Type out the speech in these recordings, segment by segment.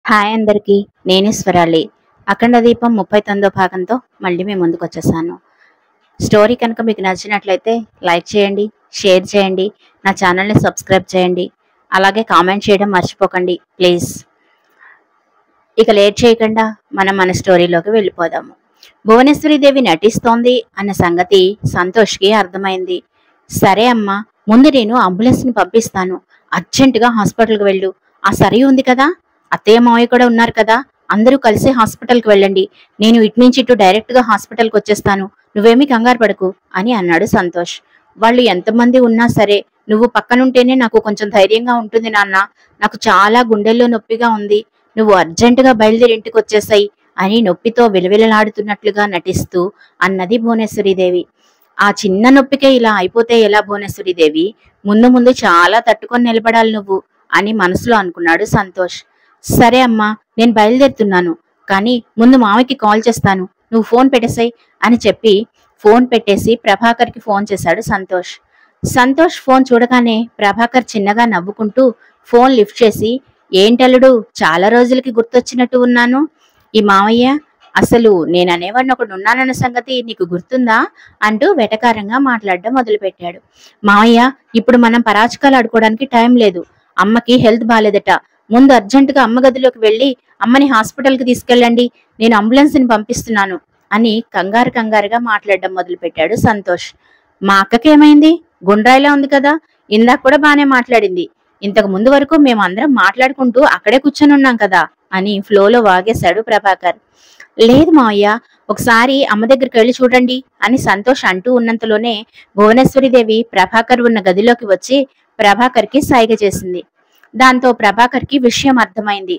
Hi అందరికీ. నేను స్వరాలి. అఖండ దీపం 39వ భాగంతో మళ్ళీ మీ ముందుకు వచ్చేసాను. స్టోరీ కనుక మీకు నచ్చినట్లయితే లైక్ చేయండి, షేర్ చేయండి, నా ఛానల్ని సబ్స్క్రైబ్ చేయండి, అలాగే కామెంట్ చేయడం మర్చిపోకండి ప్లీజ్. ఇక లేట్ చేయకుండా మనం మన స్టోరీలోకి వెళ్ళిపోదాము. భువనేశ్వరీదేవి నటిస్తోంది అన్న సంగతి సంతోష్కి అర్థమైంది. సరే అమ్మా, ముందు నేను అంబులెన్స్ని పంపిస్తాను, అర్జెంటుగా హాస్పిటల్కి వెళ్ళు. ఆ సరి ఉంది కదా, అత్తయ్య మావయ్య కూడా ఉన్నారు కదా, అందరూ కలిసి హాస్పిటల్కి వెళ్ళండి. నేను ఇటు నుంచి ఇటు డైరెక్ట్గా హాస్పిటల్కి వచ్చేస్తాను, నువ్వేమీ కంగారు పడకు అని అన్నాడు సంతోష్. వాళ్ళు ఎంతమంది ఉన్నా సరే నువ్వు పక్కనుంటేనే నాకు కొంచెం ధైర్యంగా ఉంటుంది నాన్న. నాకు చాలా గుండెల్లో నొప్పిగా ఉంది, నువ్వు అర్జెంటుగా బయలుదేరి ఇంటికి వచ్చేసాయి అని నొప్పితో విలవిలలాడుతున్నట్లుగా నటిస్తూ అన్నది భువనేశ్వరీదేవి. ఆ చిన్న నొప్పికే ఇలా అయిపోతే ఎలా భువనేశ్వరీదేవి, ముందు ముందు చాలా తట్టుకొని నిలబడాలి నువ్వు అని మనసులో అనుకున్నాడు సంతోష్. సరే అమ్మా, నేను బయలుదేరుతున్నాను, కానీ ముందు మామయ్యకి కాల్ చేస్తాను, నువ్వు ఫోన్ పెట్టేసాయి అని చెప్పి ఫోన్ పెట్టేసి ప్రభాకర్కి ఫోన్ చేశాడు సంతోష్. సంతోష్ ఫోన్ చూడగానే ప్రభాకర్ చిన్నగా నవ్వుకుంటూ ఫోన్ లిఫ్ట్ చేసి, ఏంటల్లుడు, చాలా రోజులకి గుర్తొచ్చినట్టు ఉన్నాను. ఈ మామయ్య, అసలు నేననేవాడిని ఒకడు ఉన్నానన్న సంగతి నీకు గుర్తుందా అంటూ వెటకారంగా మాట్లాడడం మొదలుపెట్టాడు. మామయ్య, ఇప్పుడు మనం పరాచకాలు ఆడుకోవడానికి టైం లేదు, అమ్మకి హెల్త్ బాలేదట, ముందు అర్జెంటుగా అమ్మ గదిలోకి వెళ్ళి అమ్మని హాస్పిటల్కి తీసుకెళ్ళండి, నేను అంబులెన్స్ని పంపిస్తున్నాను అని కంగారుగా మాట్లాడడం మొదలుపెట్టాడు సంతోష్. మా అక్కకి ఏమైంది, గుండ్రాయిలా ఉంది కదా, ఇందాక కూడా బానే మాట్లాడింది, ఇంతకు ముందు వరకు మేమందరం మాట్లాడుకుంటూ అక్కడే కూర్చొని ఉన్నాం కదా అని ఫ్లోలో వాగేశాడు ప్రభాకర్. లేదు మావయ్య, ఒకసారి అమ్మ దగ్గరికి వెళ్ళి చూడండి అని సంతోష్ అంటూ ఉన్నంతలోనే భువనేశ్వరీదేవి ప్రభాకర్ ఉన్న గదిలోకి వచ్చి ప్రభాకర్కి సైగ చేసింది. దాంతో ప్రభాకర్కి విషయం అర్థమైంది.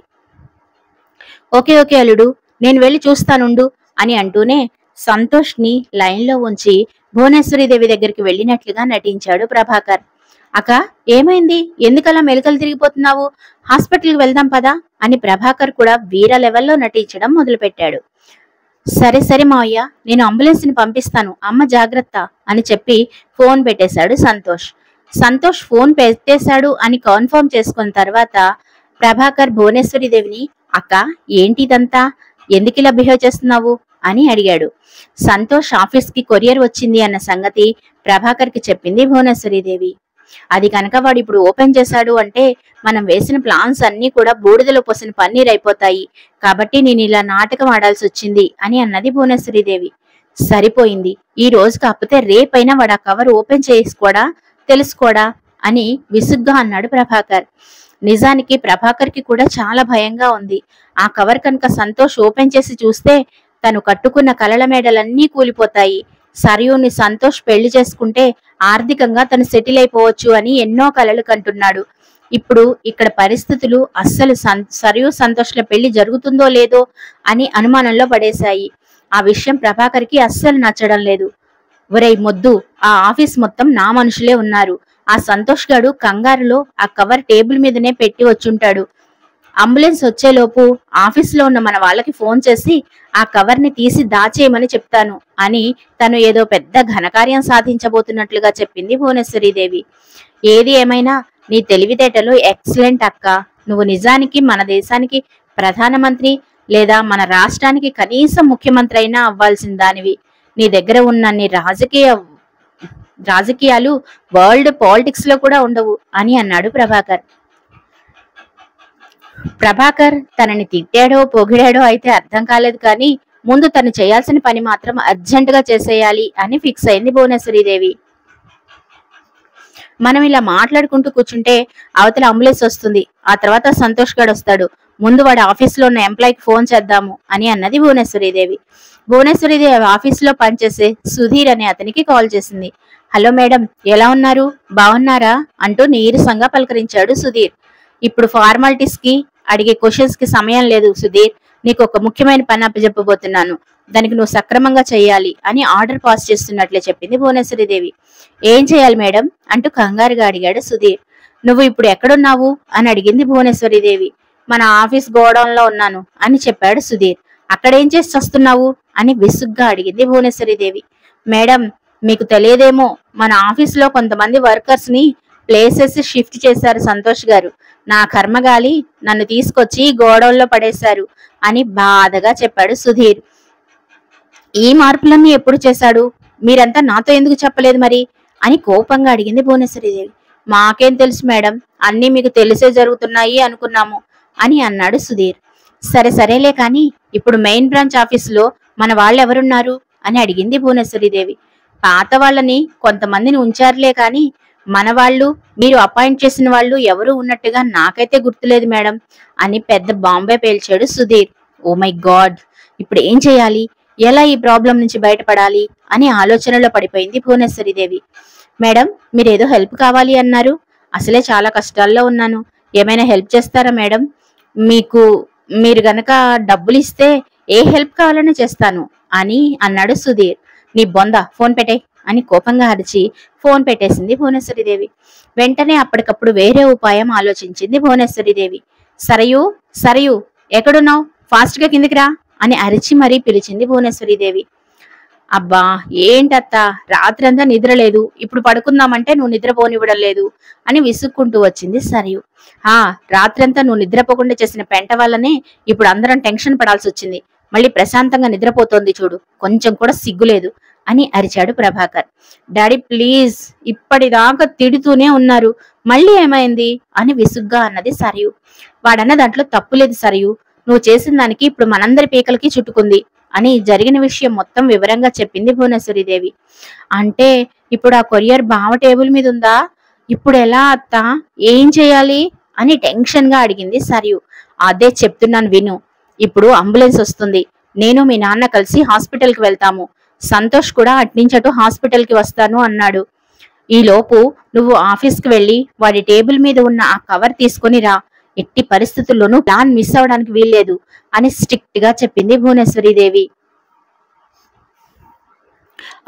ఓకే ఓకే అల్లుడు, నేను వెళ్ళి చూస్తానుండు అని అంటూనే సంతోష్ని లైన్లో ఉంచి భువనేశ్వరీదేవి దగ్గరికి వెళ్ళినట్లుగా నటించాడు ప్రభాకర్. అక్క, ఏమైంది, ఎందుకలా మెలికలు తిరిగిపోతున్నావు, హాస్పిటల్కి వెళ్దాం పదా అని ప్రభాకర్ కూడా వీర లెవెల్లో నటించడం మొదలుపెట్టాడు. సరే సరే మావయ్య, నేను అంబులెన్స్ని పంపిస్తాను, అమ్మ జాగ్రత్త అని చెప్పి ఫోన్ పెట్టేశాడు సంతోష్. సంతోష్ ఫోన్ పెట్టేశాడు అని కన్ఫర్మ్ చేసుకున్న తర్వాత ప్రభాకర్ భువనేశ్వరీదేవిని, అక్క ఏంటిదంతా, ఎందుకు ఇలా బిహేవ్ చేస్తున్నావు అని అడిగాడు. సంతోష్ ఆఫీస్కి కొరియర్ వచ్చింది అన్న సంగతి ప్రభాకర్కి చెప్పింది భువనేశ్వరీదేవి. అది కనుక వాడు ఇప్పుడు ఓపెన్ చేశాడు అంటే మనం వేసిన ప్లాన్స్ అన్నీ కూడా బూడిదలో పోసిన పన్నీర్ అయిపోతాయి, కాబట్టి నేను ఇలా నాటకం ఆడాల్సి వచ్చింది అని అన్నది భువనేశ్వరీదేవి. సరిపోయింది, ఈ రోజు కాకపోతే రేపైనా వాడు ఆ కవర్ ఓపెన్ చేసుకోడా తెలుసుకోడా అని విసుగ్గా అన్నాడు ప్రభాకర్. నిజానికి ప్రభాకర్కి కూడా చాలా భయంగా ఉంది. ఆ కవర్ కనుక సంతోష్ ఓపెన్ చేసి చూస్తే తను కట్టుకున్న కలల మేడలన్నీ కూలిపోతాయి, సరయుని సంతోష్ పెళ్లి చేసుకుంటే ఆర్థికంగా తను సెటిల్ అయిపోవచ్చు అని ఎన్నో కలలు కంటున్నాడు. ఇప్పుడు ఇక్కడ పరిస్థితులు అస్సలు సరయు సంతోష్ల పెళ్లి జరుగుతుందో లేదో అని అనుమానంలో పడేశాయి. ఆ విషయం ప్రభాకర్కి అస్సలు నచ్చడం లేదు. ఒరేయ్ మొద్దు, ఆ ఆఫీస్ మొత్తం నా మనుషులే ఉన్నారు, ఆ సంతోష్ గాడు కంగారులో ఆ కవర్ టేబుల్ మీదనే పెట్టి వచ్చుంటాడు, అంబులెన్స్ వచ్చేలోపు ఆఫీసులో ఉన్న మన వాళ్ళకి ఫోన్ చేసి ఆ కవర్ని తీసి దాచేయమని చెప్తాను అని తను ఏదో పెద్ద ఘనకార్యం సాధించబోతున్నట్లుగా చెప్పింది భువనేశ్వరీదేవి. ఏది ఏమైనా నీ తెలివితేటలు ఎక్సలెంట్ అక్క, నువ్వు నిజానికి మన దేశానికి ప్రధానమంత్రి లేదా మన రాష్ట్రానికి కనీసం ముఖ్యమంత్రి అయినా అవ్వాల్సిన దానివి. నీ దగ్గర ఉన్నన్ని రాజకీయాలు వరల్డ్ పాలిటిక్స్ లో కూడా ఉండవు అని అన్నాడు ప్రభాకర్. ప్రభాకర్ తనని తిట్టాడో పొగిడాడో అయితే అర్థం కాలేదు, కానీ ముందు తను చేయాల్సిన పని మాత్రం అర్జెంటుగా చేసేయాలి అని ఫిక్స్ అయింది భువనేశ్వరీదేవి. మనం ఇలా మాట్లాడుకుంటూ కూర్చుంటే అవతల అంబులెన్స్ వస్తుంది, ఆ తర్వాత సంతోష్ గాడు వస్తాడు, ముందు వాడి ఆఫీసులో ఉన్న ఎంప్లాయీకి ఫోన్ చేద్దాము అని అన్నది భువనేశ్వరీదేవి. భువనేశ్వరీదేవి ఆఫీసులో పనిచేసే సుధీర్ అనే అతనికి కాల్ చేసింది. హలో మేడం, ఎలా ఉన్నారు, బాగున్నారా అంటూ నీరసంగా పలకరించాడు సుధీర్. ఇప్పుడు ఫార్మాలిటీస్ కి అడిగే క్వశ్చన్స్ కి సమయం లేదు సుధీర్, నీకు ఒక ముఖ్యమైన పని అప్పచెప్పబోతున్నాను, దానికి నువ్వు సక్రమంగా చేయాలి అని ఆర్డర్ పాస్ చేస్తున్నట్లే చెప్పింది భువనేశ్వరీదేవి. ఏం చేయాలి మేడం అంటూ కంగారుగా అడిగాడు సుధీర్. నువ్వు ఇప్పుడు ఎక్కడున్నావు అని అడిగింది భువనేశ్వరీదేవి. మన ఆఫీస్ గోడౌన్లో ఉన్నాను అని చెప్పాడు సుధీర్. అక్కడేం చేసి వస్తున్నావు అని విసుగ్గా అడిగింది భువనేశ్వరీదేవి. మేడం, మీకు తెలియదేమో, మన ఆఫీస్లో కొంతమంది వర్కర్స్ ని ప్లేసెస్ షిఫ్ట్ చేశారు సంతోష్ గారు. నా కర్మగాలి నన్ను తీసుకొచ్చి గోడౌన్లో పడేశారు అని బాధగా చెప్పాడు సుధీర్. ఈ మార్పులన్నీ ఎప్పుడు చేశాడు? మీరంతా నాతో ఎందుకు చెప్పలేదు మరి అని కోపంగా అడిగింది భువనేశ్వరీదేవి. మాకేం తెలుసు మేడం, అన్నీ మీకు తెలిసే జరుగుతున్నాయి అనుకున్నాము అని అన్నాడు సుధీర్. సరే సరేలే కానీ ఇప్పుడు మెయిన్ బ్రాంచ్ ఆఫీసులో మన వాళ్ళెవరున్నారు అని అడిగింది భువనేశ్వరీదేవి. పాత వాళ్ళని కొంతమందిని ఉంచారులే కానీ మన వాళ్ళు, మీరు అపాయింట్ చేసిన వాళ్ళు ఎవరు ఉన్నట్టుగా నాకైతే గుర్తులేదు మేడం అని పెద్ద బాంబే పేల్చాడు సుధీర్. ఓ మై గాడ్, ఇప్పుడు ఏం చేయాలి, ఎలా ఈ ప్రాబ్లం నుంచి బయటపడాలి అని ఆలోచనలో పడిపోయింది భువనేశ్వరీదేవి. మేడం, మీరేదో హెల్ప్ కావాలి అన్నారు, అసలే చాలా కష్టాల్లో ఉన్నాను, ఏమైనా హెల్ప్ చేస్తారా మేడం? మీరు గనక డబ్బులు ఇస్తే ఏ హెల్ప్ కావాలని చేస్తాను అని అన్నాడు సుధీర్. నీ బొంద, ఫోన్ పెట్టే అని కోపంగా అరిచి ఫోన్ పెట్టేసింది భువనేశ్వరీదేవి. వెంటనే అప్పటికప్పుడు వేరే ఉపాయం ఆలోచించింది భువనేశ్వరీదేవి. సరయు సరయు ఎక్కడున్నావు, ఫాస్ట్ గా కిందికి రా అని అరిచి మరీ పిలిచింది భువనేశ్వరీదేవి. అబ్బా ఏంటత్తా, రాత్రంతా నిద్ర లేదు, ఇప్పుడు పడుకుందామంటే నువ్వు నిద్రపోనివ్వడం లేదు అని విసుక్కుంటూ వచ్చింది సరియు. రాత్రంతా నువ్వు నిద్రపోకుండా చేసిన పెంట వల్లనే ఇప్పుడు అందరం టెన్షన్ పడాల్సి వచ్చింది, మళ్ళీ ప్రశాంతంగా నిద్రపోతోంది చూడు, కొంచెం కూడా సిగ్గులేదు అని అరిచాడు ప్రభాకర్. డాడీ ప్లీజ్, ఇప్పటిదాకా తిడుతూనే ఉన్నారు, మళ్ళీ ఏమైంది అని విసుగ్గా అన్నది సరియు. వాడన్న దాంట్లో తప్పులేదు సరియు, నువ్వు చేసిన దానికి ఇప్పుడు మనందరి పీకలకి చుట్టుకుంది అని జరిగిన విషయం మొత్తం వివరంగా చెప్పింది భువనేశ్వరీదేవి. అంటే ఇప్పుడు ఆ కొరియర్ బావ టేబుల్ మీద ఉందా, ఇప్పుడు ఎలా అత్త, ఏం చేయాలి అని టెన్షన్ గా అడిగింది సరియు. అదే చెప్తున్నాను విను, ఇప్పుడు అంబులెన్స్ వస్తుంది, నేను మీ నాన్న కలిసి హాస్పిటల్కి వెళ్తాము, సంతోష్ కూడా అట్నుంచటు హాస్పిటల్కి వస్తాను అన్నాడు. ఈలోపు నువ్వు ఆఫీస్కి వెళ్ళి వాడి టేబుల్ మీద ఉన్న ఆ కవర్ తీసుకుని రా, ఎట్టి పరిస్థితుల్లోనూ ప్లాన్ మిస్ అవడానికి వీల్లేదు అని స్ట్రిక్ట్ గా చెప్పింది భువనేశ్వరీదేవి.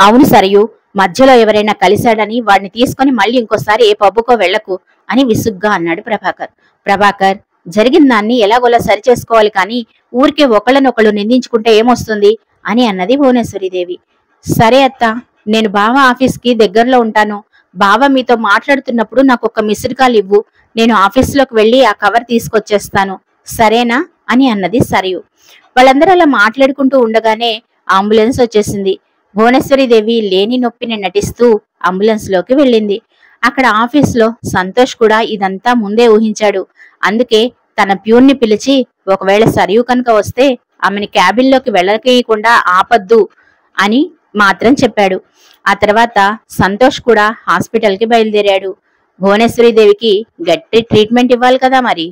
అవును సరియు, మధ్యలో ఎవరైనా కలిశాడని వాడిని తీసుకుని మళ్ళీ ఇంకోసారి ఏ పబ్బుకో వెళ్లకు అని విసుగ్గా అన్నాడు ప్రభాకర్. ప్రభాకర్, జరిగిన దాన్ని ఎలాగోలా సరి చేసుకోవాలి కానీ ఊరికే ఒకళ్ళనొకళ్ళు నిందించుకుంటే ఏమొస్తుంది అని అన్నది భువనేశ్వరీదేవి. సరే అత్త, నేను బావ ఆఫీస్కి దగ్గరలో ఉంటాను, బావ మీతో మాట్లాడుతున్నప్పుడు నాకు ఒక మిస్డ్ కాల్ ఇవ్వు, నేను ఆఫీస్లోకి వెళ్ళి ఆ కవర్ తీసుకొచ్చేస్తాను, సరేనా అని అన్నది సరియు. వాళ్ళందరూ అలా మాట్లాడుకుంటూ ఉండగానే అంబులెన్స్ వచ్చేసింది. భువనేశ్వరీదేవి లేని నొప్పిని నటిస్తూ అంబులెన్స్ లోకి వెళ్ళింది. అక్కడ ఆఫీస్లో సంతోష్ కూడా ఇదంతా ముందే ఊహించాడు. అందుకే తన ప్యూన్ని పిలిచి ఒకవేళ సరియు కనుక వస్తే ఆమెని క్యాబిన్లోకి వెళ్ళకేయకుండా ఆపద్దు అని మాత్రం చెప్పాడు. ఆ తర్వాత సంతోష్ కూడా హాస్పిటల్కి బయలుదేరాడు. భువనేశ్వరీదేవికి గట్టి ట్రీట్మెంట్ ఇవ్వాలి కదా మరి.